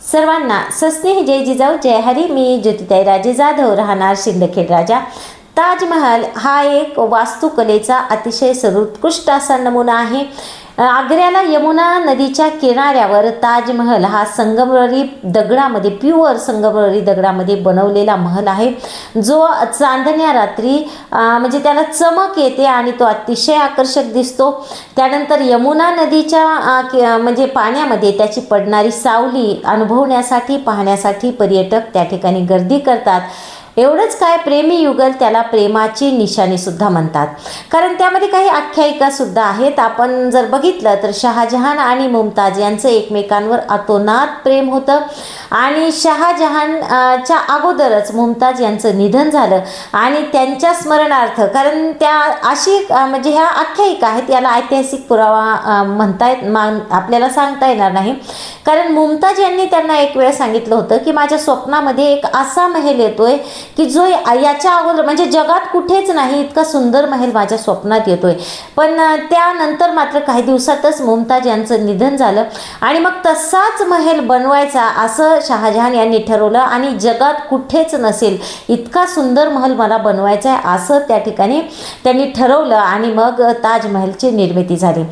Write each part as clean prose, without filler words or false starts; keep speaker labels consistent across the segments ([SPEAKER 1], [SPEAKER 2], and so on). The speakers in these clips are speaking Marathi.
[SPEAKER 1] सर्वांना सस्नेह जय जिजाऊ जय हरी। मी ज्योतिताई राजे जाधव, राहणार शिंदखेड राजा। ताजमहल हा एक वास्तुकलेचा अतिशय सर्वोत्कृष्ट असा नमुना आहे। आग्र्याला यमुना नदीच्या किनाऱ्यावर ताजमहल हा संगमरवरी दगडामध्ये, प्युअर संगमरवरी दगडामध्ये बनवलेला महल आहे, जो चांदण्या रात्री म्हणजे त्याला चमक येते आणि तो अतिशय आकर्षक दिसतो। त्यानंतर यमुना नदीच्या म्हणजे पाण्यामध्ये त्याची पडणारी सावली अनुभवण्यासाठी, पाहण्यासाठी पर्यटक त्या ठिकाणी गर्दी करतात। एवढंच काय, प्रेमी युगल त्याला प्रेमाची निशाणी सुद्धा म्हणतात, कारण त्यामध्ये काही आख्यायिका सुद्धा आहेत। आपण जर बघितलं तर शहाजहान आणि मुमताज यांचं एकमेकांवर अतोनात प्रेम होतं आणि शहाजहानच्या अगोदरच मुमताज यांचं निधन झालं आणि त्यांच्या स्मरणार्थ, कारण त्या अशी म्हणजे ह्या आख्यायिका आहेत, याला ऐतिहासिक पुरावा आपल्याला सांगता येणार नाही, कारण मुमताज यांनी त्यांना एक वेळ सांगितलं होतं की माझ्या स्वप्नामध्ये एक असा महल येतोय की जो याच्या अगोदर म्हणजे जगात कुठेच नाही, इतका सुंदर महल माझ्या स्वप्नात येतोय। पण त्यानंतर मात्र काही दिवसातच मुमताज यांचं निधन झालं आणि मग तसाच महल बनवायचा असं शहाजहान यांनी ठरवलं आणि जगात कुठेच नसेल इतका सुंदर महल मला बनवायचा आहे असं त्या ठिकाणी त्यांनी ठरवलं आणि मग ताजमहलची निर्मिती झाली।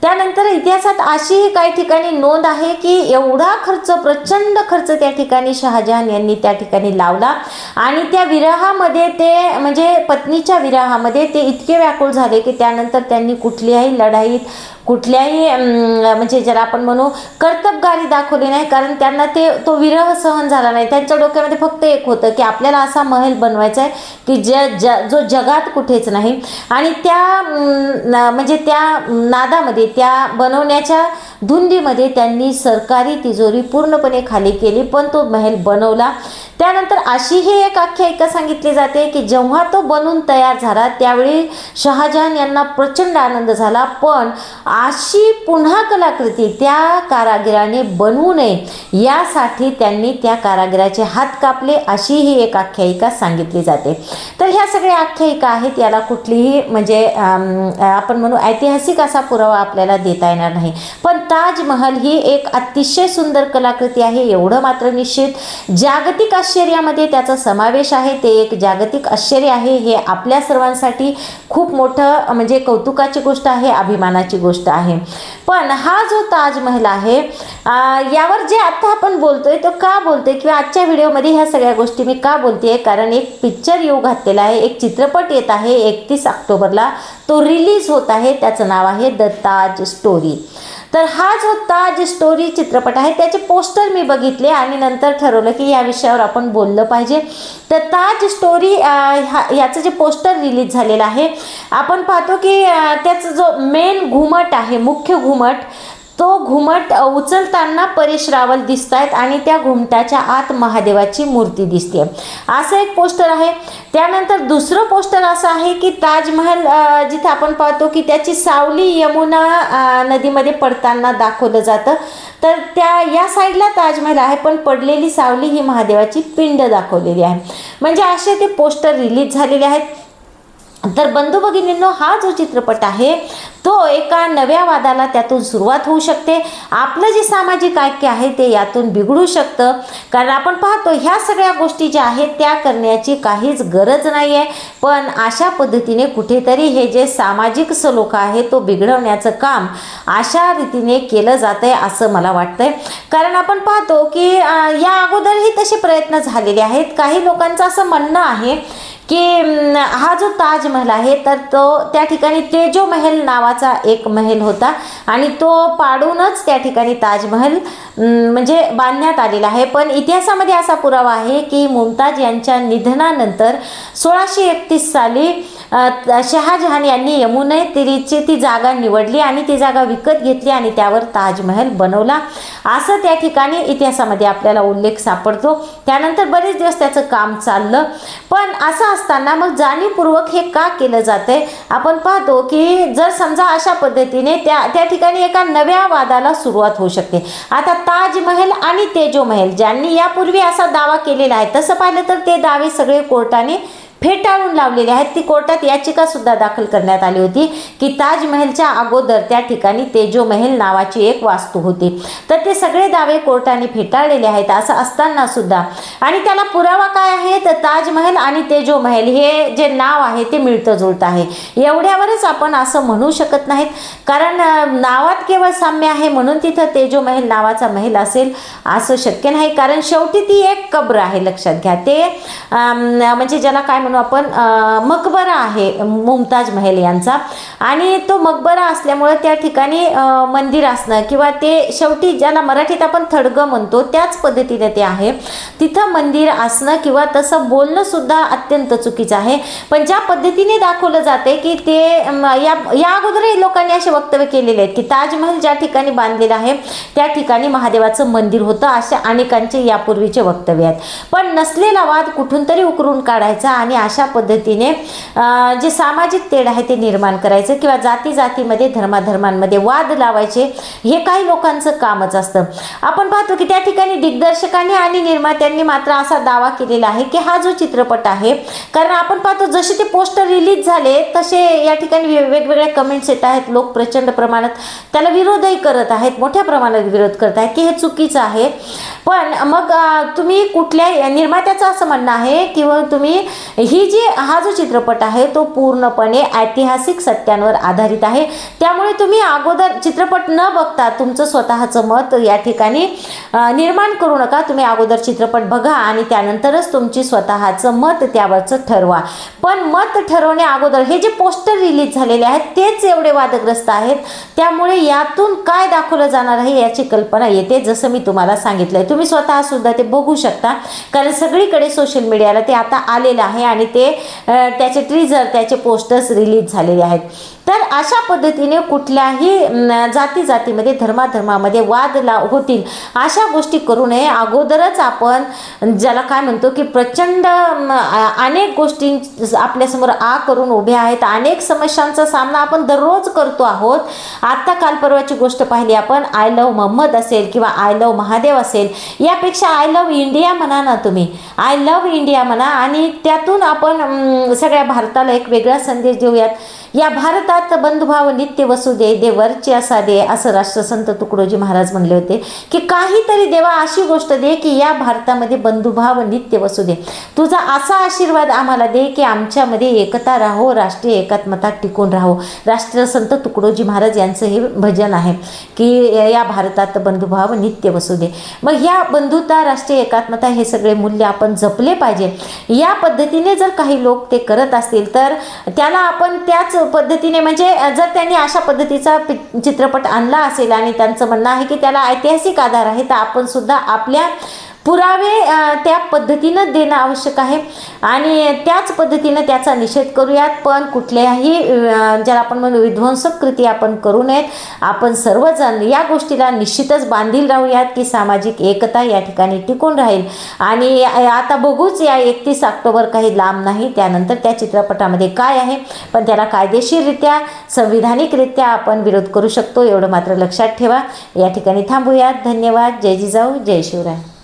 [SPEAKER 1] त्यानंतर इतिहासात अशी काही ठिकाणी नोंद आहे की एवढा खर्च, प्रचंड खर्च त्या ठिकाणी शहाजहान यांनी त्या ठिकाणी लावला आणि त्या विरहामध्ये ते म्हणजे पत्नीच्या विरहामध्ये ते इतके व्याकुळ झाले की त्यानंतर त्यांनी कुठल्याही लढाईत, कुठल्याही म्हणजे ज्याला आपण म्हणू कर्तबगारी दाखवली नाही, कारण त्यांना तो विरह सहन झाला नाही। त्यांच्या डोक्यामध्ये फक्त एक होतं की आपल्याला असा महल बनवायचा आहे की जो जगात कुठेच नाही आणि त्या म्हणजे त्या नादामध्ये, त्या बनवण्याच्या धुंदीमध्ये त्यांनी सरकारी तिजोरी पूर्णपणे खाली केली, पण तो महल बनवला। त्यानंतर अशी ही एक आख्यायिका सांगितली जाते की जेव्हा तो बनून तयार झाला त्यावेळी शहाजहान यांना प्रचंड आनंद झाला, पण अशी पुन्हा कलाकृती त्या कारागिराने बनवू नये यासाठी त्यांनी त्या कारागिराचे हात कापले, अशी ही एक आख्यायिका सांगितली जाते। तर ह्या सगळ्या आख्यायिका आहेत, याला कुठलीही म्हणजे आपण म्हणू ऐतिहासिक असा पुरावा आपल्याला देता येणार नाही, पण ताजमहल ही एक अतिशय सुंदर कलाकृती आहे, एवढं मात्र निश्चित। जागतिक आश्चर्यामध्ये त्याचा समावेश आहे, ते एक जागतिक आश्चर्य आहे, हे आपल्या सर्वांसाठी खूप मोठं म्हणजे कौतुकाची गोष्ट आहे, अभिमानाची गोष्ट आहे। पण हा जो ताजमहल आहे यावर जे आता आपण बोलतोय तो का बोलतोय किंवा आजच्या व्हिडिओमध्ये ह्या सगळ्या गोष्टी मी का बोलतेय, कारण एक पिक्चर येऊ घातलेला आहे, एक चित्रपट येत आहे 31 ऑक्टोबरला, तो रिलीज होत आहे, त्याचं नाव आहे द ताज स्टोरी। तर हा जो ताज स्टोरी चित्रपट आहे त्याचे पोस्टर मी बघितले आणि नंतर ठरवलं की या विषयावर आपण बोललं पाहिजे। तर ताज स्टोरी याचं जे पोस्टर रिलीज झालेलं आहे, आपण पाहतो की त्याचा जो मेन घुमट आहे, मुख्य घुमट, तो घुमट उचलताना परेश रावल दिसत आहेत आणि त्या घुमटाच्या आत महादेवाची मूर्ती दिसते, असं एक पोस्टर आहे। त्यानंतर दुसरं पोस्टर असं आहे की ताजमहल जिथे आपण पाहतो की त्याची सावली यमुना नदीमध्ये पडताना दाखवलं जातं, तर त्या या साईडला ताजमहल आहे पण पडलेली सावली ही महादेवाची पिंड दाखवलेली आहे, म्हणजे असे ते पोस्टर रिलीज झालेले आहेत। तर बंधू भगिनींनो, हा जो चित्रपट आहे तो एका नव्या वादाला त्यातून सुरुवात होऊ शकते, आपलं जे सामाजिक ऐक्य आहे ते यातून बिघडू शकतं, कारण आपण पाहतो ह्या सगळ्या गोष्टी ज्या आहेत त्या करण्याची काहीच गरज नाही आहे, पण अशा पद्धतीने कुठेतरी हे जे सामाजिक सलोखा आहे तो बिघडवण्याचं काम अशा रीतीने केलं जात आहे असं मला वाटतंय। कारण आपण पाहतो की या अगोदरही तसे प्रयत्न झालेले आहेत। काही लोकांचं असं म्हणणं आहे की हा जो ताजमहल आहे तर तो त्या ठिकाणी तेजो महल नावाचा एक महल होता आणि तो पाडूनच त्या ठिकाणी ताजमहल म्हणजे बांधण्यात आलेला आहे, पण इतिहासामध्ये असा पुरावा आहे की मुमताज यांच्या निधनानंतर 1631 साली शहाजहान यांनी यमुने तीराची ती जागा निवडली आणि ती जागा विकत घेतली आणि त्यावर ताजमहल बनवला, असं त्या ठिकाणी इतिहासामध्ये आपल्याला उल्लेख सापडतो। त्यानंतर बरेच दिवस त्याचं काम चाललं, पण असं असताना मग जाणीवपूर्वक हे का केलं जातंय, आपण पाहतो की जर समजा अशा पद्धतीने त्या ठिकाणी एका नव्या वादाला सुरुवात होऊ शकते। आता ताजमहल आणि तेजो महल ज्यांनी यापूर्वी असा दावा केलेला आहे, तसं पाहिलं तर ते दावे सगळे कोर्टाने फेटाळून लावलेली आहेत. ती कोर्टात याचिका सुद्धा दाखल करण्यात आली होती की ताजमहलच्या अगोदर त्या ठिकाणी तेजोमहल नावाची एक वास्तू होती. तर ते सगळे दावे कोर्टाने फेटाळलेले आहेत. असं असताना सुद्धा आणि त्याला पुरावा काय आहे तर ताजमहल आणि तेजोमहल हे जे नाव आहे ते मिळतं जुळतं आहे. एवढ्यावरच आपण असं म्हणू शकत नाहीत, कारण नावात केवळ साम्य आहे म्हणून तिथं तेजोमहल नावाचा महल असेल असं शक्य नाही. कारण शेवटी ती एक कब्र आहे, लक्षात घ्या. ते म्हणजे ज्याला काय म्हणू आपण मकबरा आहे मुमताज महल यांचा, आणि तो मकबरा असल्यामुळे त्या ठिकाणी मंदिर असणं किंवा ते शेवटी ज्याला मराठीत आपण थडगं म्हणतो त्याच पद्धतीने ते आहे. तिथं मंदिर असणं किंवा तसं बोलणं सुद्धा अत्यंत चुकीचं आहे. पण ज्या पद्धतीने दाखवलं जाते की ते या अगोदरही लोकांनी असे वक्तव्य केलेले आहेत की ताजमहल ज्या ठिकाणी बांधलेला आहे त्या ठिकाणी महादेवाचं मंदिर होतं, असे अनेकांचे यापूर्वीचे वक्तव्य आहेत. पण नसलेला वाद कुठून तरी उकरून काढायचा आणि अशा पद्धतीने जे सामाजिक तेढ आहे ते निर्माण करायचं किंवा जाती जातीमध्ये धर्माधर्मांमध्ये वाद लावायचे, हे काही लोकांचं कामच असतं. आपण पाहतो की त्या ठिकाणी दिग्दर्शकांनी आणि निर्मात्यांनी मात्र असा दावा केलेला आहे की हा जो चित्रपट आहे, कारण आपण पाहतो जसे ते पोस्टर रिलीज झाले तसे या ठिकाणी वेगवेगळ्या कमेंट्स येत आहेत. लोक प्रचंड प्रमाणात त्याला विरोधही करत आहेत, मोठ्या प्रमाणात विरोध करत आहेत की हे चुकीचं आहे. पण मग तुम्ही कुठल्या निर्मात्याचं असं म्हणणं आहे किंवा तुम्ही हा जो चित्रपट आहे तो पूर्णपणे ऐतिहासिक सत्यांवर आधारित आहे, त्यामुळे तुम्ही अगोदर चित्रपट न बघता तुमचं स्वतःचं मत या ठिकाणी निर्माण करू नका. तुम्ही अगोदर चित्रपट बघा आणि त्यानंतरच तुमची स्वतःचं मत त्यावरचं ठरवा. पण मत ठरवण्या अगोदर हे जे पोस्टर रिलीज झालेले आहेत तेच एवढे वादग्रस्त आहेत, त्यामुळे यातून काय दाखवलं जाणार आहे याची कल्पना येते. जसं मी तुम्हाला सांगितलंय, तुम्ही स्वतः सुद्धा ते बघू शकता, कारण सगळीकडे सोशल मीडियाला ते आता आलेलं आहे आणि त्याचे ट्रीजर त्याचे पोस्टर्स रिलीज झालेले आहेत. तर अशा पद्धतीने कुठल्याही जाती जातीमध्ये धर्माधर्मामध्ये वाद होतील अशा गोष्टी करू नये. अगोदरच आपण ज्याला काय म्हणतो की प्रचंड अनेक गोष्टी आपल्यासमोर करून उभ्या आहेत. अनेक समस्यांचा सामना आपण दररोज करतो आहोत. आत्ता काल परवाची गोष्ट पाहिली आपण, आय लव्ह मोहम्मद असेल किंवा आय लव्ह महादेव असेल, यापेक्षा आय लव्ह इंडिया म्हणा ना, तुम्ही आय लव्ह इंडिया म्हणा आणि त्यातून आपण सगळ्या भारताला एक वेगळा संदेश देऊयात. या भारतात बंधुभाव नित्य वसू दे, दे वरचे असा दे, असं राष्ट्रसंत तुकडोजी महाराज म्हणले होते की काहीतरी देवा अशी गोष्ट दे की या भारतामध्ये बंधुभाव नित्य वसू दे. तुझा असा आशीर्वाद आम्हाला दे की आमच्यामध्ये एकता राहो, राष्ट्रीय एकात्मता टिकून राहो. राष्ट्रसंत तुकडोजी महाराज यांचं हे भजन आहे की या भारतात बंधुभाव नित्य वसू दे. मग या बंधुता, राष्ट्रीय एकात्मता हे सगळे मूल्य आपण जपले पाहिजे. या पद्धतीने जर काही लोक ते करत असतील तर त्याला आपण त्याच पद्धतीने, म्हणजे जर त्यांनी अशा पद्धतीचा चित्रपट आणला असेल आणि त्यांचं म्हणणं आहे की त्याला ऐतिहासिक आधार आहे, तर आपण सुद्धा आपल्या पुरावे त्या पद्धतीनं देणं आवश्यक आहे आणि त्याच पद्धतीनं त्याचा निषेध करूयात. पण कुठल्याही ज्याला आपण म्हणू विध्वंसक कृती आपण करू नयेत. आपण सर्वजण या गोष्टीला निश्चितच बांधील राहूयात की सामाजिक एकता या ठिकाणी टिकून राहील. आणि आता बघूच, या 31 ऑक्टोबर काही लांब नाही, त्यानंतर त्या चित्रपटामध्ये काय आहे, पण त्याला कायदेशीररित्या, संविधानिकरित्या आपण विरोध करू शकतो, एवढं मात्र लक्षात ठेवा. या ठिकाणी थांबूयात. धन्यवाद. जय जिजाऊ, जय शिवराय.